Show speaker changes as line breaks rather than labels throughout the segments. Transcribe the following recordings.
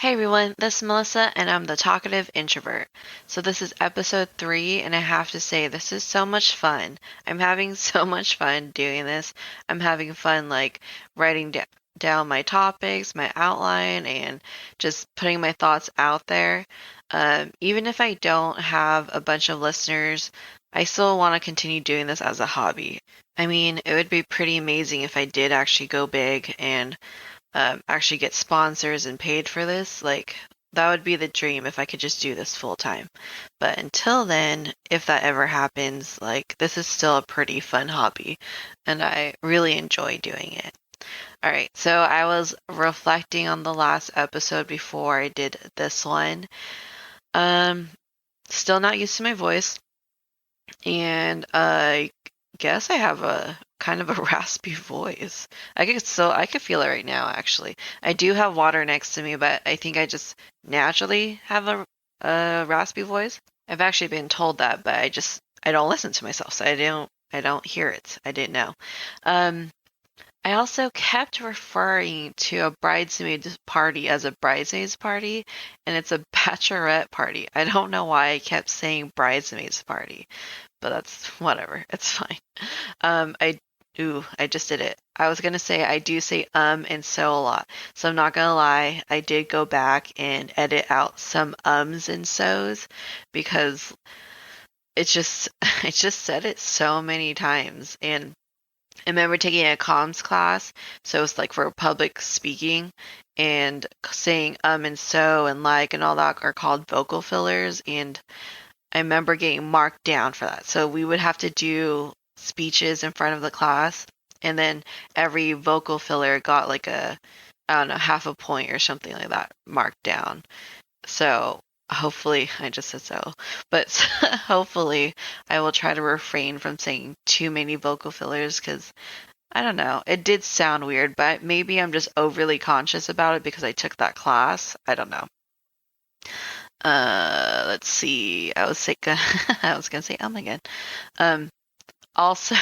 Hey everyone, this is Melissa, and I'm the talkative introvert. So, this is episode 3, and I have to say, this is so much fun. I'm having so much fun doing this. I'm having fun, writing down my topics, my outline, and just putting my thoughts out there. Even if I don't have a bunch of listeners, I still want to continue doing this as a hobby. I mean, it would be pretty amazing if I did actually go big and actually get sponsors and paid for this. Like, that would be the dream if I could just do this full time. But until then, if that ever happens, this is still a pretty fun hobby, and I really enjoy doing it. All right, so I was reflecting on the last episode before I did this one. Um, Still not used to my voice, and I guess I have a kind of a raspy voice. I could feel it right now actually. I do have water next to me, but I think I just naturally have a raspy voice. I've actually been told that, but I don't listen to myself, so I don't hear it. I didn't know. Um I also kept referring to a bridesmaid party as a bridesmaids party, and it's a bachelorette party. I don't know why I kept saying bridesmaids party, but that's whatever. It's fine. I I just did it. I was gonna say I do say and so a lot. So I'm not gonna lie, I did go back and edit out some ums and so's because it's just I just said it so many times. And I remember taking a comms class, so it's like for public speaking, and saying and so and like and all that are called vocal fillers, and I remember getting marked down for that. So we would have to do speeches in front of the class, and then every vocal filler got like I don't know, half a point or something like that marked down. So hopefully, I just said so, but hopefully I will try to refrain from saying too many vocal fillers because I don't know. It did sound weird, but maybe I'm just overly conscious about it because I took that class. I don't know. Let's see. I was gonna say again. Um, Also,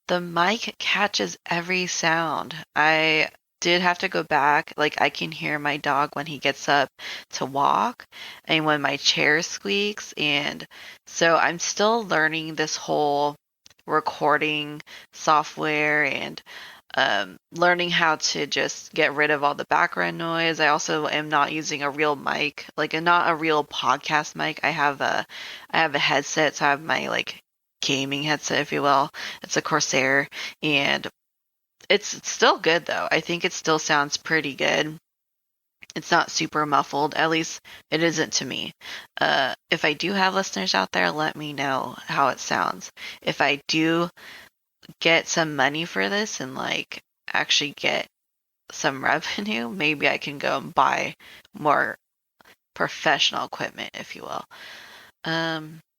the mic catches every sound. I did have to go back. Like, I can hear my dog when he gets up to walk and when my chair squeaks. And so I'm still learning this whole recording software and learning how to just get rid of all the background noise. I also am not using a real mic, not a real podcast mic. I have a headset, so I have my gaming headset, if you will. It's a Corsair, and it's still good though. I think it still sounds pretty good. It's not super muffled, at least it isn't to me. If I do have listeners out there, let me know how it sounds. If I do get some money for this and actually get some revenue, maybe I can go and buy more professional equipment, if you will.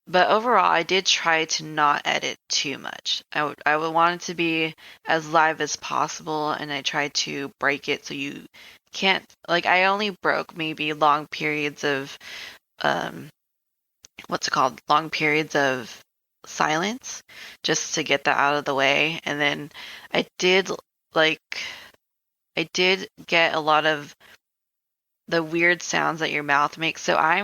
But overall, I did try to not edit too much. I would want it to be as live as possible, and I tried to break it so you can't I only broke maybe long periods of um what's it called? Long periods of silence just to get that out of the way. And then I did like I did get a lot of the weird sounds that your mouth makes. So I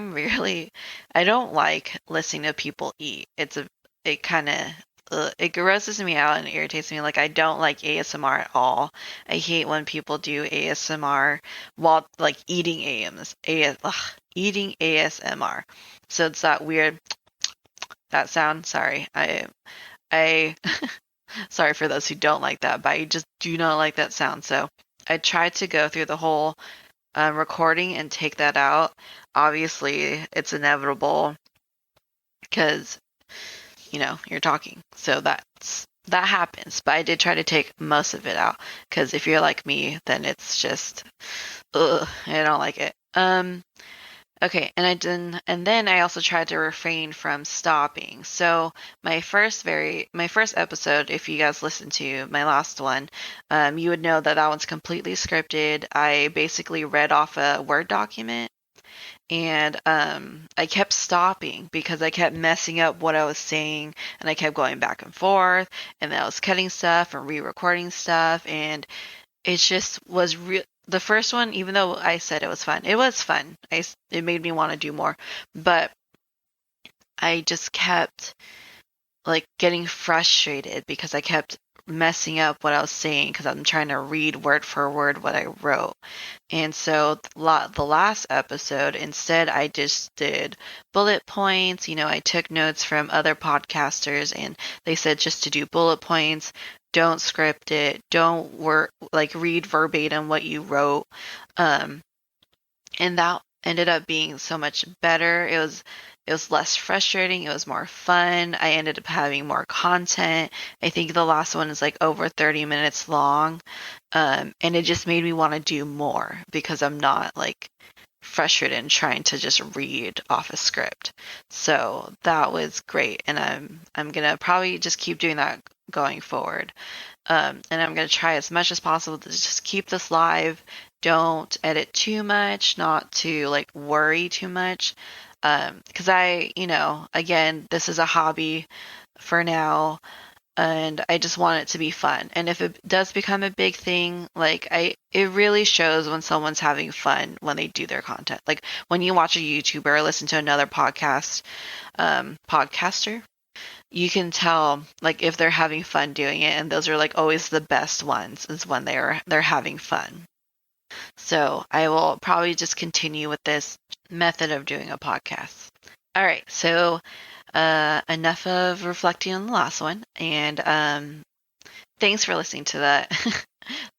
don't like listening to people eat. It kind of, it grosses me out and irritates me. Like, I don't like ASMR at all. I hate when people do ASMR while eating eating ASMR. So it's that weird, that sound. Sorry. I, sorry for those who don't like that, but I just do not like that sound. So I tried to go through the whole recording and take that out. Obviously, it's inevitable because you're talking, so that happens. But I did try to take most of it out because if you're like me, then it's just, ugh, I don't like it. Okay, and then I also tried to refrain from stopping. So my first episode, if you guys listened to my last one, you would know that that one's completely scripted. I basically read off a Word document, and I kept stopping because I kept messing up what I was saying, and I kept going back and forth, and then I was cutting stuff and re-recording stuff, and it just was real. the first one, even though I said it was fun. It made me want to do more, but I just kept like getting frustrated because I kept messing up what I was saying because I'm trying to read word for word what I wrote. And so the last episode, instead, I just did bullet points. I took notes from other podcasters, and they said just to do bullet points, don't script it, don't work like read verbatim what you wrote. Um, and that ended up being so much better. It was less frustrating. It was more fun. I ended up having more content. I think the last one is like over 30 minutes long. And it just made me want to do more because I'm not like frustrated and trying to just read off a script. So that was great. And I'm gonna probably just keep doing that going forward. And I'm going to try as much as possible to just keep this live. Don't edit too much, not to like worry too much. Because again, this is a hobby for now, and I just want it to be fun. And if it does become a big thing, it really shows when someone's having fun when they do their content. Like when you watch a YouTuber or listen to another podcaster, you can tell like if they're having fun doing it, and those are like always the best ones is when they're having fun. So I will probably just continue with this method of doing a podcast. All right, so enough of reflecting on the last one, and thanks for listening to that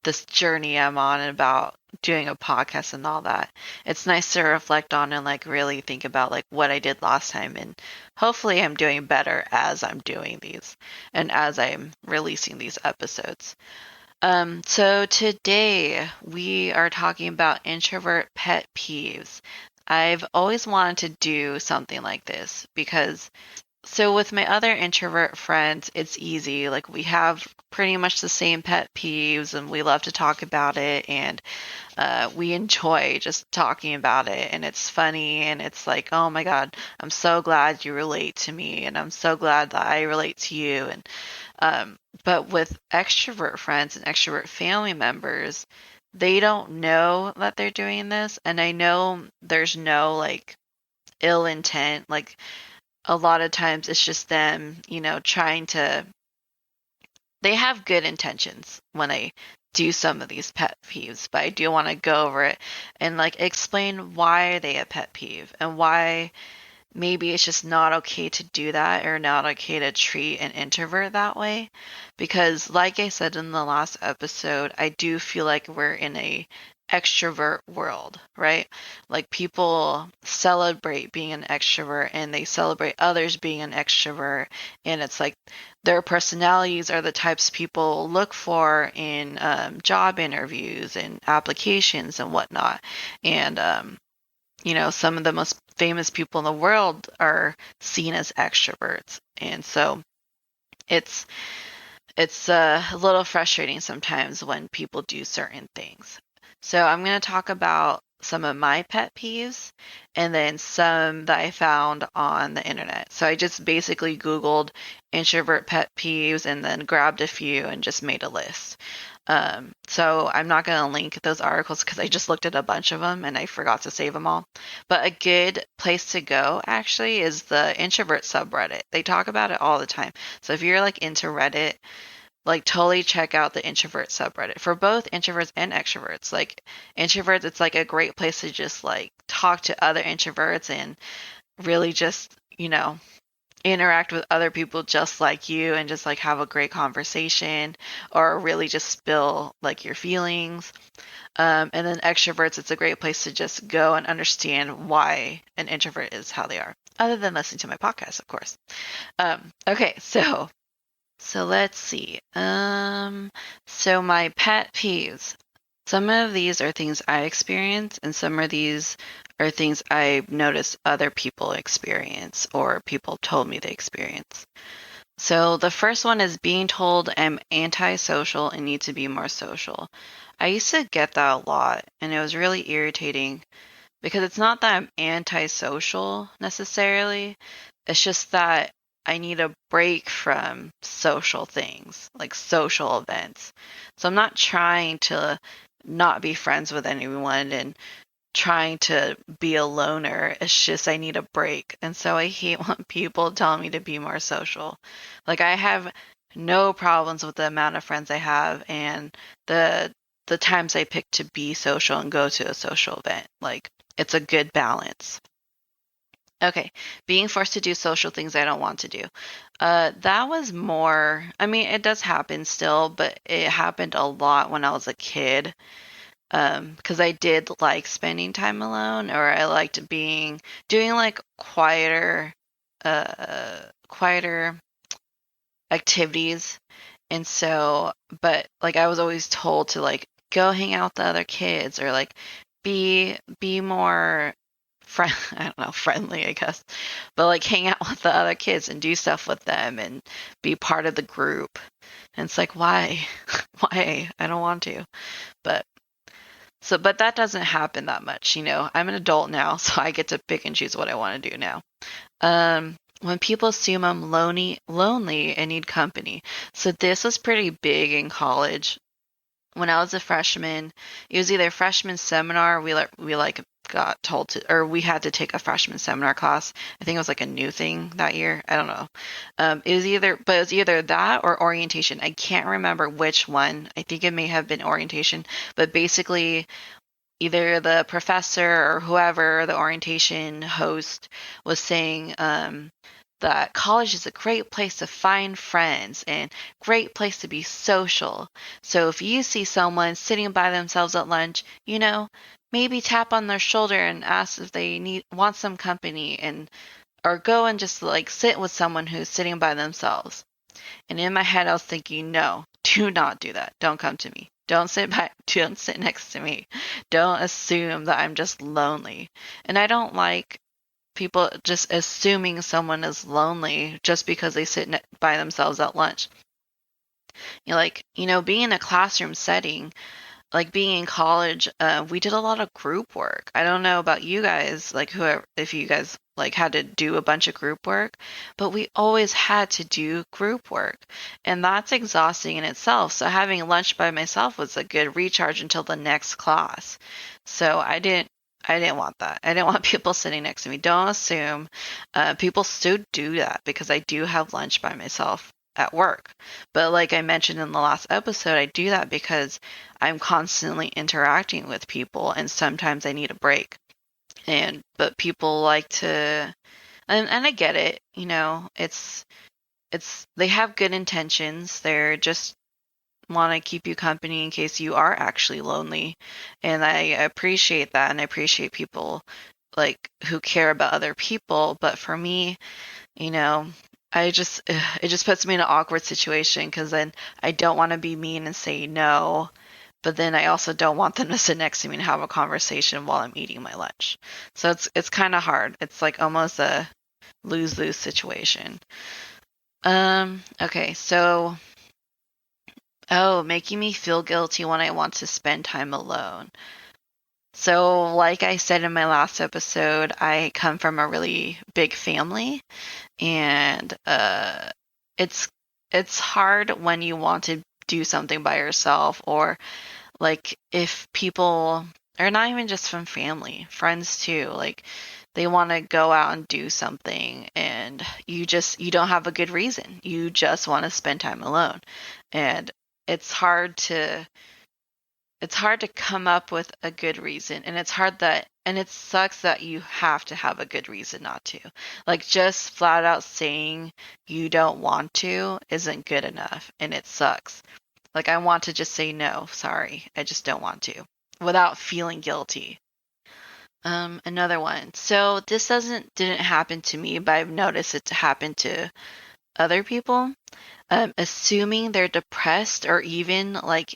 this journey I'm on about doing a podcast and all that. It's nice to reflect on and like really think about like what I did last time, and hopefully I'm doing better as I'm doing these and as I'm releasing these episodes. So today we are talking about introvert pet peeves. I've always wanted to do something like this because so with my other introvert friends, it's easy. Like we have pretty much the same pet peeves and we love to talk about it, and we enjoy just talking about it, and it's funny, and it's like, oh my God, I'm so glad you relate to me, and I'm so glad that I relate to you. And um, but with extrovert friends and extrovert family members, they don't know that they're doing this, and I know there's no like ill intent. Like a lot of times it's just them, trying to, they have good intentions when they do some of these pet peeves, but I do want to go over it and like explain why are they a pet peeve and why maybe it's just not okay to do that or not okay to treat an introvert that way. Because, like I said in the last episode, I do feel like we're in a extrovert world, right? Like people celebrate being an extrovert and they celebrate others being an extrovert, and it's like their personalities are the types people look for in job interviews and applications and whatnot. And some of the most famous people in the world are seen as extroverts. And so it's a little frustrating sometimes when people do certain things. So I'm going to talk about some of my pet peeves and then some that I found on the internet. So I just basically Googled introvert pet peeves and then grabbed a few and just made a list. So I'm not going to link those articles because I just looked at a bunch of them and I forgot to save them all. But a good place to go actually is the introvert subreddit. They talk about it all the time. So if you're like into Reddit, like totally check out the introvert subreddit for both introverts and extroverts. Like introverts, it's like a great place to just like talk to other introverts and really just, interact with other people just like you and just like have a great conversation or really just spill like your feelings. And then extroverts, it's a great place to just go and understand why an introvert is how they are, other than listening to my podcast, of course. Okay, so let's see. So my pet peeves. Some of these are things I experience, and some of these are things I noticed other people experience or people told me they experience. So the first one is being told I'm antisocial and need to be more social. I used to get that a lot, and it was really irritating because it's not that I'm antisocial necessarily. It's just that I need a break from social things, like social events. So I'm not trying to not be friends with anyone and trying to be a loner. It's just I need a break. And so I hate when people tell me to be more social. Like I have no problems with the amount of friends I have and the the times I pick to be social and go to a social event. Like it's a good balance. Okay, being forced to do social things I don't want to do. That was more, I mean, it does happen still, but it happened a lot when I was a kid. Because I did like spending time alone, or I liked doing like quieter activities. And so, but like I was always told to like go hang out with the other kids or like be more I don't know, friendly, I guess. But like hang out with the other kids and do stuff with them and be part of the group. And it's like, why? Why? I don't want to. But but that doesn't happen that much, you know. I'm an adult now, so I get to pick and choose what I want to do now. When people assume I'm lonely and need company. So this was pretty big in college. When I was a freshman, it was either freshman seminar, we got told to, or we had to take a freshman seminar class. I think it was like a new thing that year. I don't know. But it was either that or orientation. I can't remember which one. I think it may have been orientation, but basically either the professor or whoever the orientation host was saying that college is a great place to find friends and great place to be social. So if you see someone sitting by themselves at lunch, you know, maybe tap on their shoulder and ask if they want some company and or go and just like sit with someone who's sitting by themselves. And in my head, I was thinking, no, do not do that. Don't come to me. Don't sit next to me. Don't assume that I'm just lonely. And I don't like people just assuming someone is lonely just because they by themselves at lunch. Being in a classroom setting, like being in college, we did a lot of group work. I don't know about you guys, like whoever, if you guys like had to do a bunch of group work, but we always had to do group work, and that's exhausting in itself. So having lunch by myself was a good recharge until the next class. So I didn't want that. I didn't want people sitting next to me. Don't assume. People still do that because I do have lunch by myself at work. But like I mentioned in the last episode, I do that because I'm constantly interacting with people and sometimes I need a break. But people like to and I get it, you know, it's they have good intentions. They're just want to keep you company in case you are actually lonely. And I appreciate that and I appreciate people like who care about other people, but for me, you know, it just puts me in an awkward situation because then I don't want to be mean and say no, but then I also don't want them to sit next to me and have a conversation while I'm eating my lunch. So it's kind of hard. It's like almost a lose-lose situation. Okay, so making me feel guilty when I want to spend time alone. So, like I said in my last episode, I come from a really big family, and it's it's hard when you want to do something by yourself, or like if people, or not even just from family, friends too, like they want to go out and do something, and you don't have a good reason. You just want to spend time alone, and it's hard to it's hard to come up with a good reason, and it sucks that you have to have a good reason not to. Like just flat out saying you don't want to isn't good enough, and it sucks. Like I want to just say no, sorry, I just don't want to without feeling guilty. Another one. So this didn't happen to me, but I've noticed it to happen to other people. Assuming they're depressed or even like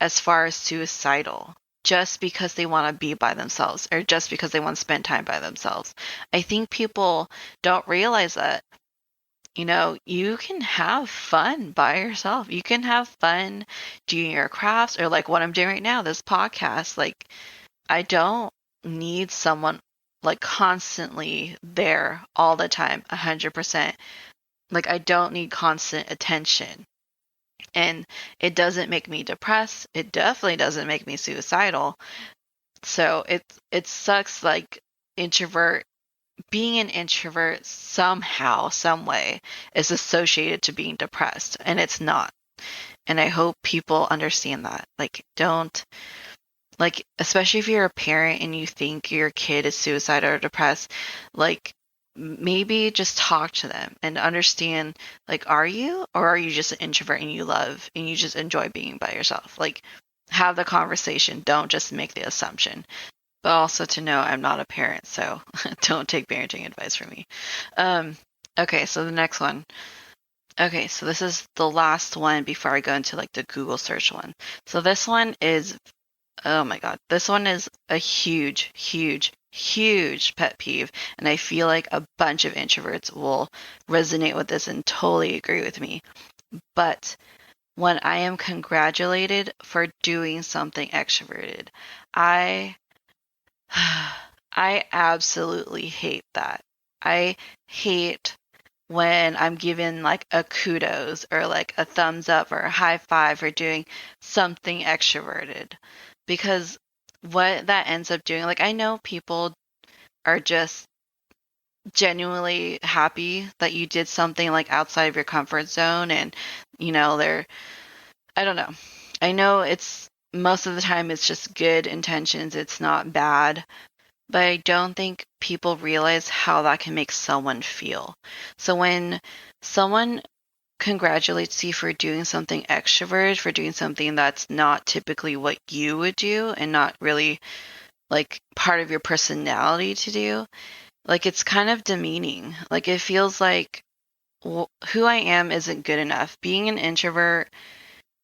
as far as suicidal just because they want to be by themselves or just because they want to spend time by themselves. I think people don't realize that, you know, you can have fun by yourself. You can have fun doing your crafts or like what I'm doing right now, this podcast. Like, I don't need someone like constantly there all the time, 100%. Like, I don't need constant attention. And it doesn't make me depressed. It definitely doesn't make me suicidal. So it sucks like introvert being an introvert somehow, some way is associated to being depressed, and it's not. And I hope people understand that. Like, don't, like, especially if you're a parent and you think your kid is suicidal or depressed, like, maybe just talk to them and understand, like, are you, or are you just an introvert and you love and you just enjoy being by yourself? Like, have the conversation. Don't just make the assumption. But also to know I'm not a parent, so don't take parenting advice from me. Um, okay, so the next one. Okay, so this is the last one before I go into like the Google search one. So this one is, oh my God, this one is a huge, huge, huge pet peeve. And I feel like a bunch of introverts will resonate with this and totally agree with me. But when I am congratulated for doing something extroverted, I I absolutely hate that. I hate when I'm given like a kudos or like a thumbs up or a high five for doing something extroverted. Because what that ends up doing, like I know people are just genuinely happy that you did something like outside of your comfort zone and they're, I don't know. I know it's most of the time it's just good intentions. It's not bad, but I don't think people realize how that can make someone feel. So when someone congratulates you for doing something extroverted, for doing something that's not typically what you would do and not really like part of your personality to do, like it's kind of demeaning. Like it feels like who I am isn't good enough. Being an introvert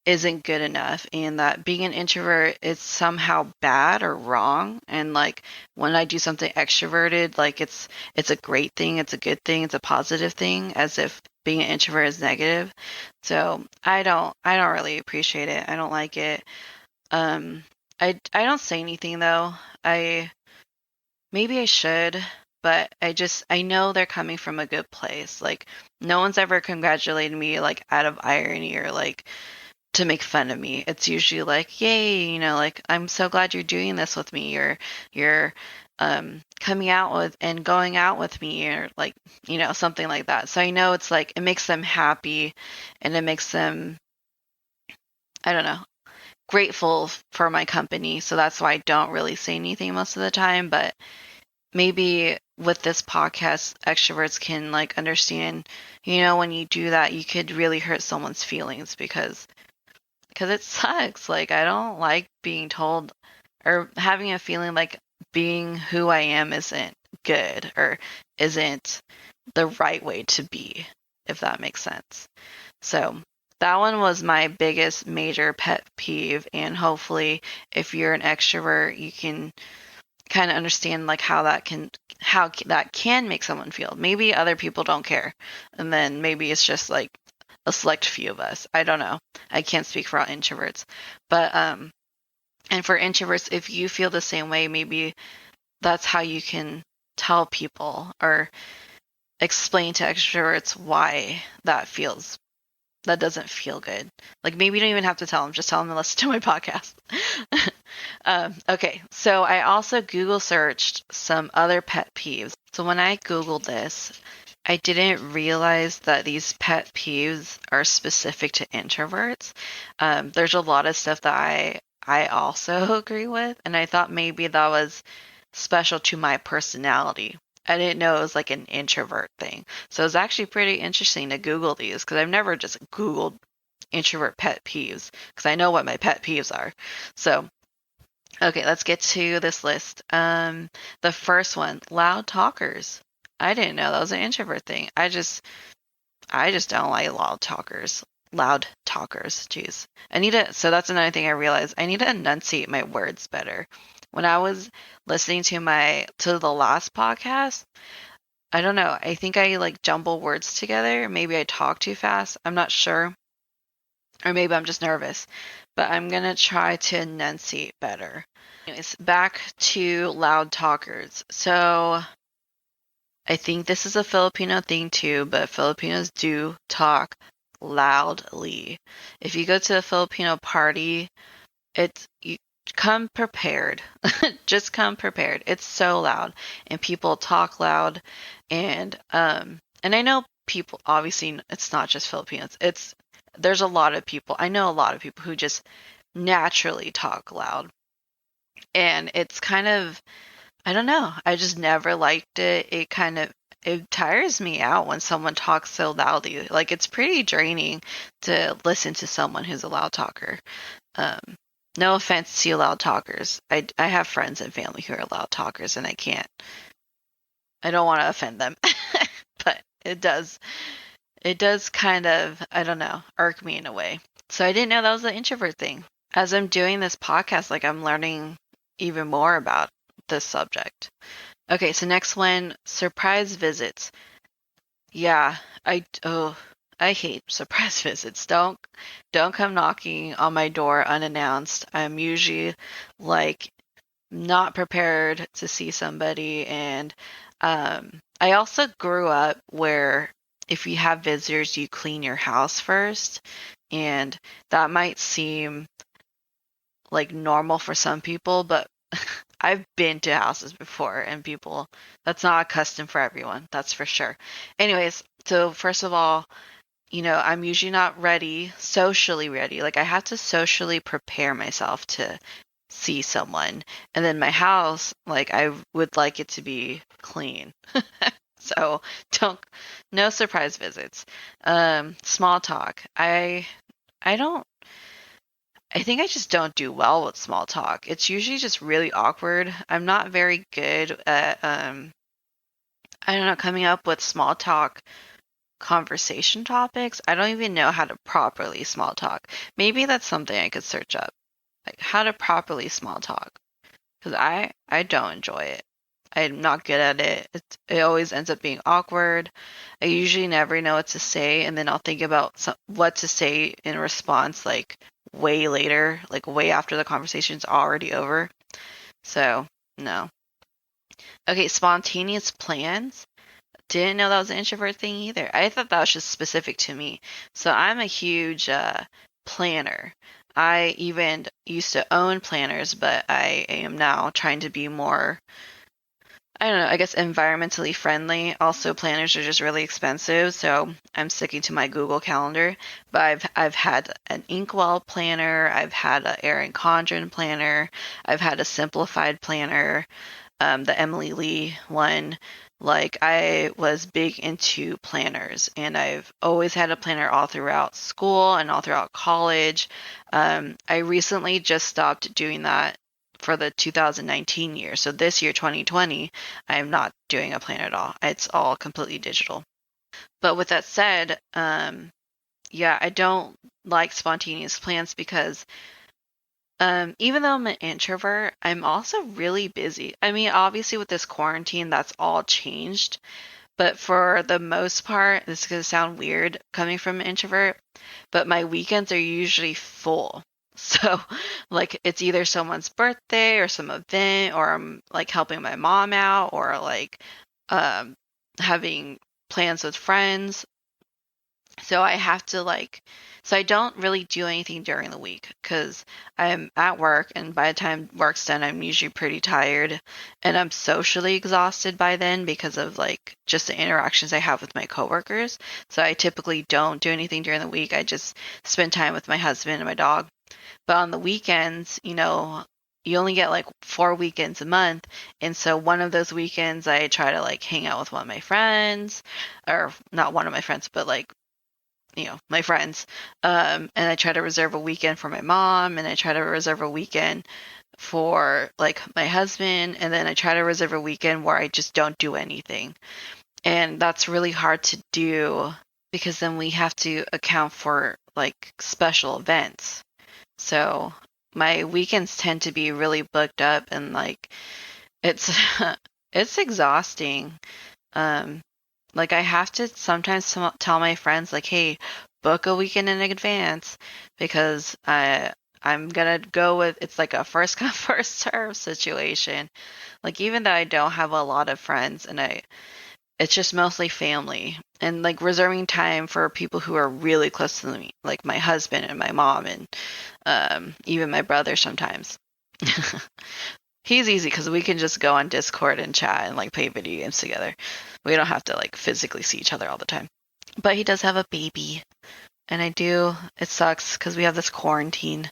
isn't good enough, and that being an introvert is somehow bad or wrong. And like when I do something extroverted, like it's a great thing, it's a good thing, it's a positive thing, as if being an introvert is negative. So I don't really appreciate it. I don't like it. um I don't say anything though. Maybe I should, but I know they're coming from a good place. Like no one's ever congratulated me like out of irony or like to make fun of me. It's usually like, yay, like I'm so glad you're doing this with me, or you're coming out with and going out with me, or like, something like that. So I know it's like it makes them happy and it makes them, I don't know, grateful for my company. So that's why I don't really say anything most of the time. But maybe with this podcast, extroverts can like understand, when you do that, you could really hurt someone's feelings because it sucks. Like, I don't like being told or having a feeling like being who I am isn't good or isn't the right way to be, if that makes sense. So, that one was my biggest major pet peeve. And hopefully, if you're an extrovert, you can kind of understand like how that can make someone feel. Maybe other people don't care. And then maybe it's just like a select few of us. I don't know. I can't speak for all introverts. But and for introverts, if you feel the same way, maybe that's how you can tell people or explain to extroverts why that doesn't feel good. Like maybe you don't even have to tell them, just tell them to listen to my podcast. Okay, so I also Google searched some other pet peeves. So when I Googled this, I didn't realize that these pet peeves are specific to introverts. There's a lot of stuff that I also agree with, and I thought maybe that was special to my personality. I didn't know it was like an introvert thing. So it was actually pretty interesting to Google these because I've never just Googled introvert pet peeves because I know what my pet peeves are. So, okay, let's get to this list. The first one, loud talkers. I didn't know that was an introvert thing. I just don't like loud talkers. Loud talkers. Jeez. So that's another thing I realized. I need to enunciate my words better. When I was listening to the last podcast, I don't know. I think I like jumble words together. Maybe I talk too fast. I'm not sure. Or maybe I'm just nervous. But I'm going to try to enunciate better. Anyways, back to loud talkers. So I think this is a Filipino thing too, but Filipinos do talk loudly. If you go to a Filipino party, you come prepared. Just come prepared. It's so loud and people talk loud and I know people obviously it's not just Filipinos. There's a lot of people. I know a lot of people who just naturally talk loud. And it's kind of I don't know. I just never liked it. It tires me out when someone talks so loudly. Like it's pretty draining to listen to someone who's a loud talker. Um, no offense to you loud talkers. I have friends and family who are loud talkers and I don't want to offend them. But it does kind of, I don't know, irk me in a way. So I didn't know that was an introvert thing. As I'm doing this podcast, like I'm learning even more about this subject. Okay, so next one, surprise visits. Yeah, I hate surprise visits. Don't come knocking on my door unannounced. I'm usually like not prepared to see somebody and I also grew up where if you have visitors, you clean your house first, and that might seem like normal for some people, but I've been to houses before and people, that's not a custom for everyone, that's for sure. Anyways, so first of all, I'm usually not ready, socially ready. Like I have to socially prepare myself to see someone. And then my house, like I would like it to be clean. So don't, no surprise visits. Small talk. I don't I think I just don't do well with small talk. It's usually just really awkward. I'm not very good at I don't know, coming up with small talk conversation topics. I don't even know how to properly small talk. Maybe that's something I could search up. Like how to properly small talk. Because I don't enjoy it. I'm not good at it. It always ends up being awkward. I usually never know what to say, and then I'll think about what to say in response, like way later, like way after the conversation's already over. So, no. Okay, spontaneous plans. Didn't know that was an introvert thing either. I thought that was just specific to me. So I'm a huge planner. I even used to own planners, but I am now trying to be more, I don't know, I guess environmentally friendly. Also, planners are just really expensive, so I'm sticking to my Google Calendar. But I've had an Inkwell planner, I've had an Erin Condren planner, I've had a simplified planner, the Emily Lee one. Like I was big into planners, and I've always had a planner all throughout school and all throughout college. I recently just stopped doing that for the 2019 year. So this year, 2020, I'm not doing a planner at all. It's all completely digital. But with that said, yeah, I don't like spontaneous plans because even though I'm an introvert, I'm also really busy. I mean, obviously with this quarantine, that's all changed. But for the most part, this is going to sound weird coming from an introvert, but my weekends are usually full. So, like, it's either someone's birthday or some event, or I'm like helping my mom out, or like um, having plans with friends. So I have to so I don't really do anything during the week because I'm at work, and by the time work's done, I'm usually pretty tired and I'm socially exhausted by then because of like just the interactions I have with my coworkers. So I typically don't do anything during the week. I just spend time with my husband and my dog. But on the weekends, you only get like 4 weekends a month. And so one of those weekends, I try to like hang out with one of my friends, or not one of my friends, but like my friends. And I try to reserve a weekend for my mom, and I try to reserve a weekend for like my husband, and then I try to reserve a weekend where I just don't do anything. And that's really hard to do because then we have to account for like special events. So my weekends tend to be really booked up and like it's it's exhausting. Um, like I have to sometimes tell my friends like, "Hey, book a weekend in advance because I'm gonna go with it's like a first come first serve situation." Like even though I don't have a lot of friends and it's just mostly family and like reserving time for people who are really close to me, like my husband and my mom and even my brother sometimes. He's easy because we can just go on Discord and chat and like play video games together. We don't have to like physically see each other all the time. But he does have a baby, and it sucks because we have this quarantine,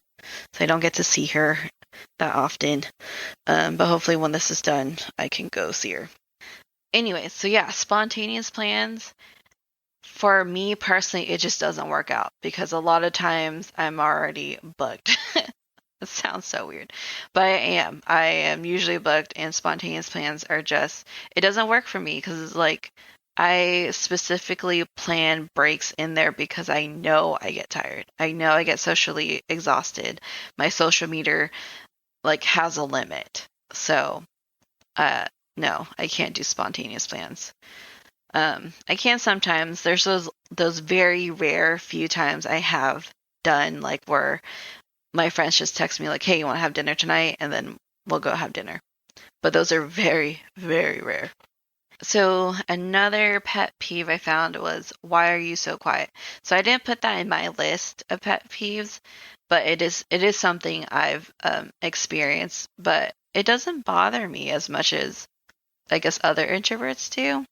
so I don't get to see her that often. But hopefully when this is done, I can go see her. Anyway, so yeah, spontaneous plans. For me personally, it just doesn't work out because a lot of times I'm already booked. It sounds so weird, but I am. I am usually booked, and spontaneous plans are just, it doesn't work for me because it's like I specifically plan breaks in there because I know I get tired. I know I get socially exhausted. My social meter like has a limit. So, uh, no, I can't do spontaneous plans. I can sometimes. There's those very rare few times I have done like where my friends just text me like, "Hey, you want to have dinner tonight?" and then we'll go have dinner. But those are very, very rare. So another pet peeve I found was, why are you so quiet? So I didn't put that in my list of pet peeves, but it is something I've experienced, but it doesn't bother me as much as I guess other introverts do.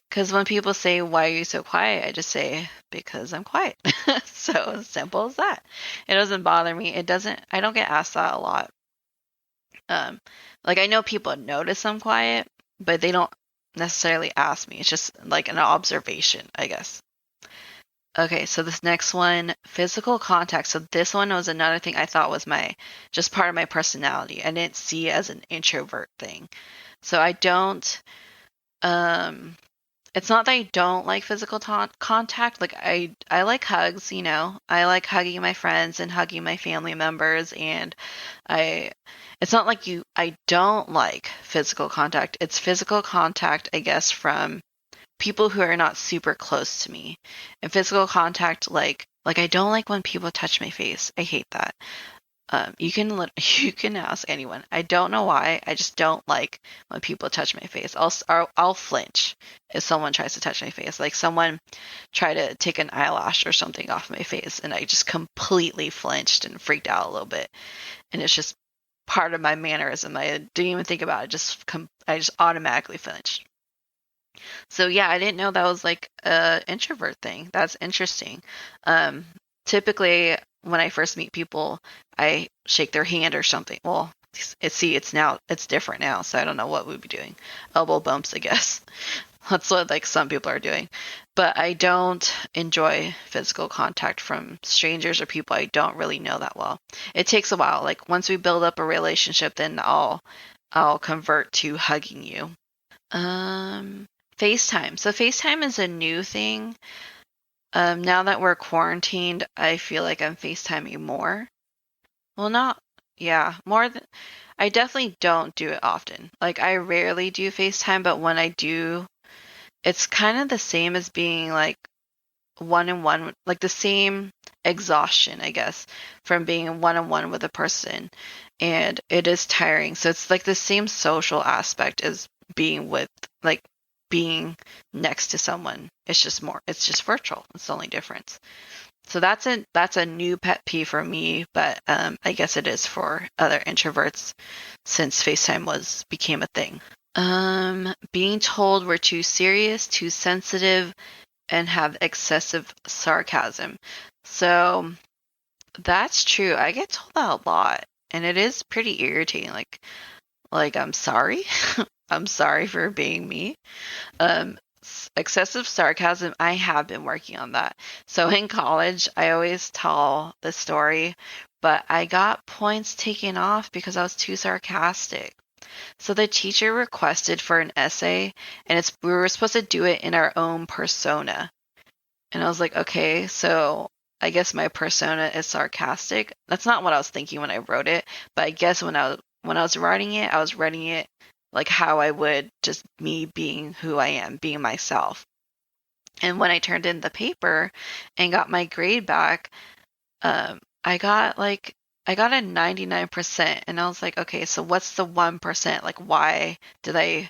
Because when people say, "Why are you so quiet?" I just say, "Because I'm quiet." So simple as that. It doesn't bother me. I don't get asked that a lot. Um, like I know people notice I'm quiet, but they don't necessarily ask me. It's just like an observation, I guess. Okay, so this next one, physical contact. So this one was another thing I thought was just part of my personality. I didn't see it as an introvert thing. So I don't, um, it's not that I don't like physical contact. Like I like hugs, I like hugging my friends and hugging my family members, and I it's not like I don't like physical contact. It's physical contact, I guess, from people who are not super close to me. And physical contact, like I don't like when people touch my face. I hate that. You can ask anyone. I don't know why. I just don't like when people touch my face. I'll flinch if someone tries to touch my face. Like someone try to take an eyelash or something off my face, and I just completely flinched and freaked out a little bit. And it's just part of my mannerism. I didn't even think about it. I just automatically flinched. So yeah, I didn't know that was like a introvert thing. That's interesting. Um, Typically when I first meet people, I shake their hand or something. Well, it's different now, so I don't know what we'd be doing. Elbow bumps, I guess. That's what like some people are doing. But I don't enjoy physical contact from strangers or people I don't really know that well. It takes a while. Like once we build up a relationship, then I'll convert to hugging you. Um, FaceTime. So FaceTime is a new thing. Now that we're quarantined, I feel like I'm FaceTiming more. Well, not, yeah, more than, I definitely don't do it often. Like, I rarely do FaceTime, but when I do, it's kind of the same as being like one-on-one, like the same exhaustion, I guess, from being one-on-one with a person. And it is tiring. So it's like the same social aspect as being with, like, being next to someone. It's just virtual. It's the only difference. So that's a new pet peeve for me, but I guess it is for other introverts since FaceTime became a thing. Being told we're too serious, too sensitive, and have excessive sarcasm. So that's true. I get told that a lot, and it is pretty irritating. Like I'm sorry. I'm sorry for being me. Um, Excessive sarcasm, I have been working on that. So in college, I always tell the story, but I got points taken off because I was too sarcastic. So the teacher requested for an essay, and we were supposed to do it in our own persona. And I was like, okay, so I guess my persona is sarcastic. That's not what I was thinking when I wrote it, but I guess when I was writing it, I was writing it like how I would just me being who I am, being myself. And when I turned in the paper and got my grade back, I got a 99%, and I was like, okay, so what's the 1%? Like, why did I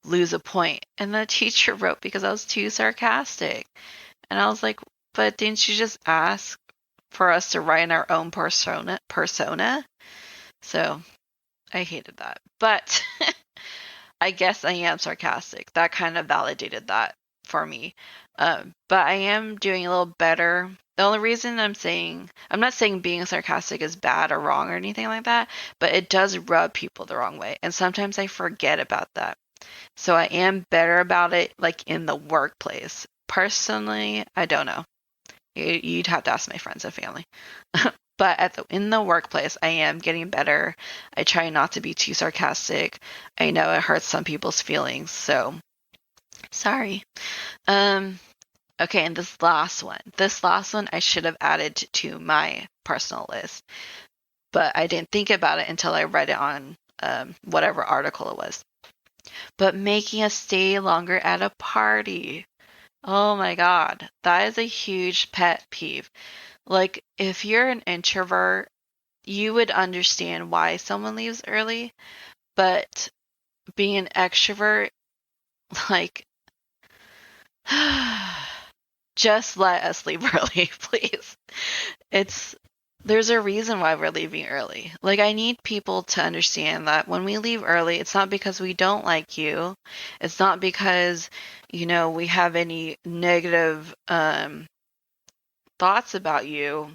lose a point. And the teacher wrote because I was too sarcastic. And I was like, but didn't you just ask for us to write in our own persona? So I hated that. But I guess I am sarcastic. That kind of validated that for me. But I am doing a little better. The only reason I'm not saying being sarcastic is bad or wrong or anything like that, but it does rub people the wrong way. And sometimes I forget about that. So I am better about it, like in the workplace. Personally, I don't know. You'd have to ask my friends and family. But in the workplace, I am getting better. I try not to be too sarcastic. I know it hurts some people's feelings, so sorry. Okay, and this last one I should have added to my personal list, but I didn't think about it until I read it on whatever article it was. But making us stay longer at a party. Oh my God, that is a huge pet peeve. Like, if you're an introvert, you would understand why someone leaves early, but being an extrovert, like, just let us leave early, please. There's a reason why we're leaving early. Like, I need people to understand that when we leave early, it's not because we don't like you. It's not because, we have any negative thoughts about you.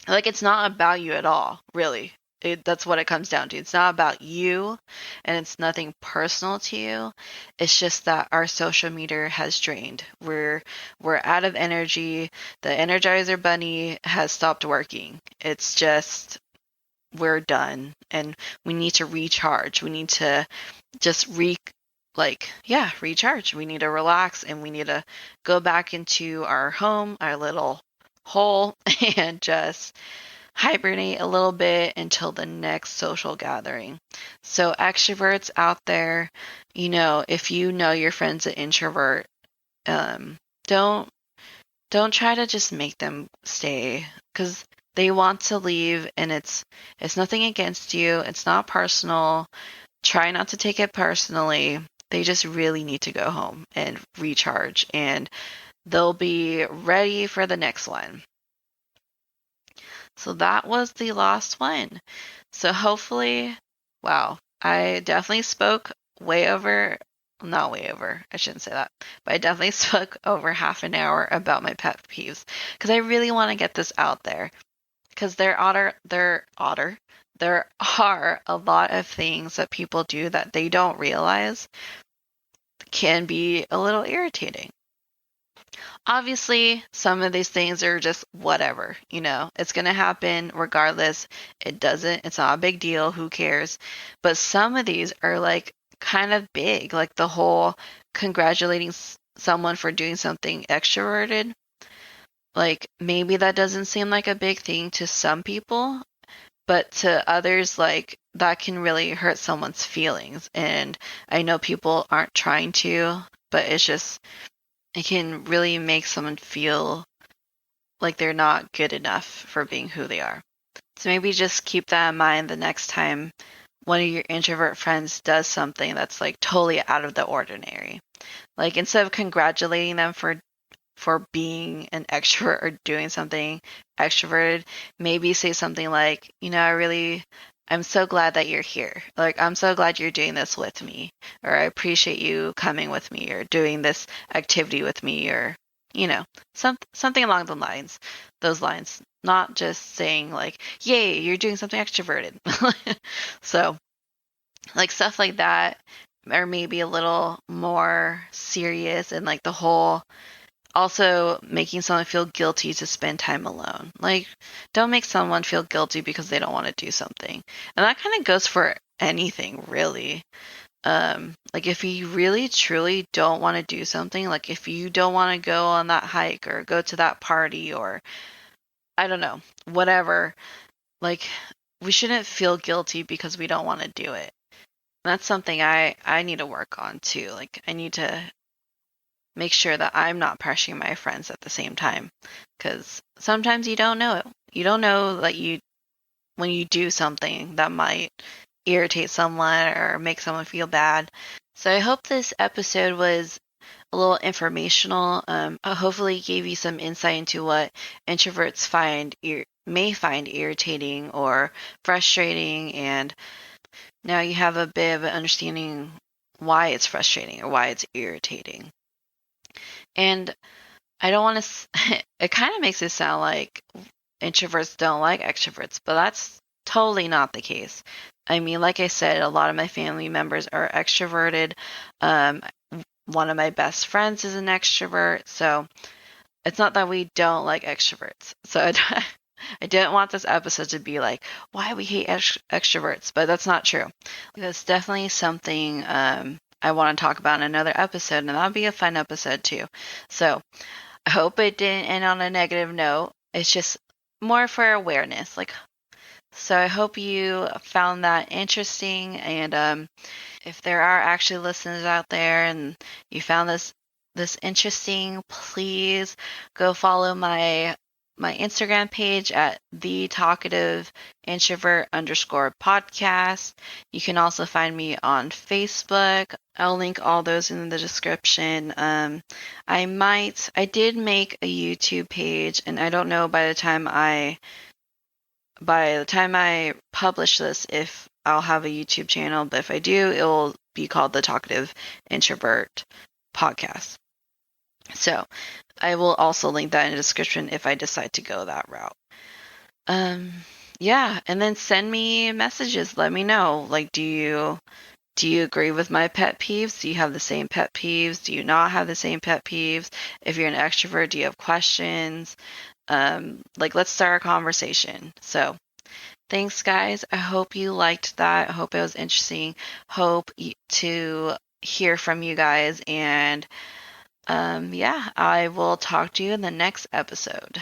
Like, it's not about you at all, really. That's what it comes down to. It's not about you, and it's nothing personal to you. It's just that our social meter has drained. We're out of energy. The Energizer Bunny has stopped working. It's just we're done, and we need to recharge. We need to just recharge. We need to relax, and we need to go back into our home, our little hole, and just hibernate a little bit until the next social gathering. So extroverts out there, if you know your friend's an introvert, don't try to just make them stay, because they want to leave, and it's nothing against you. It's not personal. Try not to take it personally. They just really need to go home and recharge, and they'll be ready for the next one. So that was the last one. So hopefully, wow, I definitely spoke not way over, I shouldn't say that, but I definitely spoke over half an hour about my pet peeves, because I really want to get this out there, because there are a lot of things that people do that they don't realize can be a little irritating. Obviously, some of these things are just whatever, it's going to happen regardless. It's not a big deal. Who cares? But some of these are like kind of big, like the whole congratulating someone for doing something extroverted. Like, maybe that doesn't seem like a big thing to some people, but to others, like, that can really hurt someone's feelings. And I know people aren't trying to, but it can really make someone feel like they're not good enough for being who they are. So maybe just keep that in mind the next time one of your introvert friends does something that's like totally out of the ordinary. Like, instead of congratulating them for being an extrovert or doing something extroverted, maybe say something like, I'm so glad that you're here. Like, I'm so glad you're doing this with me, or I appreciate you coming with me, or doing this activity with me, or, something along those lines. Not just saying like, yay, you're doing something extroverted. So, like, stuff like that, or maybe a little more serious, and like the whole also making someone feel guilty to spend time alone. Like, don't make someone feel guilty because they don't want to do something. And that kind of goes for anything, really. Like, if you really truly don't want to do something, like if you don't want to go on that hike or go to that party, or I don't know, whatever, like, we shouldn't feel guilty because we don't want to do it. That's something I need to work on too. Like, I need to make sure that I'm not pressuring my friends at the same time, because sometimes you don't know it. You don't know that when you do something that might irritate someone or make someone feel bad. So I hope this episode was a little informational. Hopefully gave you some insight into what introverts may find irritating or frustrating, and now you have a bit of an understanding why it's frustrating or why it's irritating. And I don't want to, it kind of makes it sound like introverts don't like extroverts, but that's totally not the case. I mean, like I said, a lot of my family members are extroverted. Um, one of my best friends is an extrovert, so it's not that we don't like extroverts. So I didn't want this episode to be like, why we hate extroverts, but that's not true. That's definitely something I want to talk about in another episode, and that'll be a fun episode too. So I hope it didn't end on a negative note. It's just more for awareness. So I hope you found that interesting, and if there are actually listeners out there and you found this interesting, please go follow my Instagram page at the talkative introvert _ podcast. You can also find me on Facebook. I'll link all those in the description. I did make a YouTube page, and I don't know by the time I publish this if I'll have a YouTube channel, but if I do, it will be called the Talkative Introvert Podcast. So I will also link that in the description if I decide to go that route. Yeah, and then send me messages. Let me know. Like, do you agree with my pet peeves? Do you have the same pet peeves? Do you not have the same pet peeves? If you're an extrovert, do you have questions? Let's start a conversation. So thanks, guys. I hope you liked that. I hope it was interesting. Hope to hear from you guys. And yeah, I will talk to you in the next episode.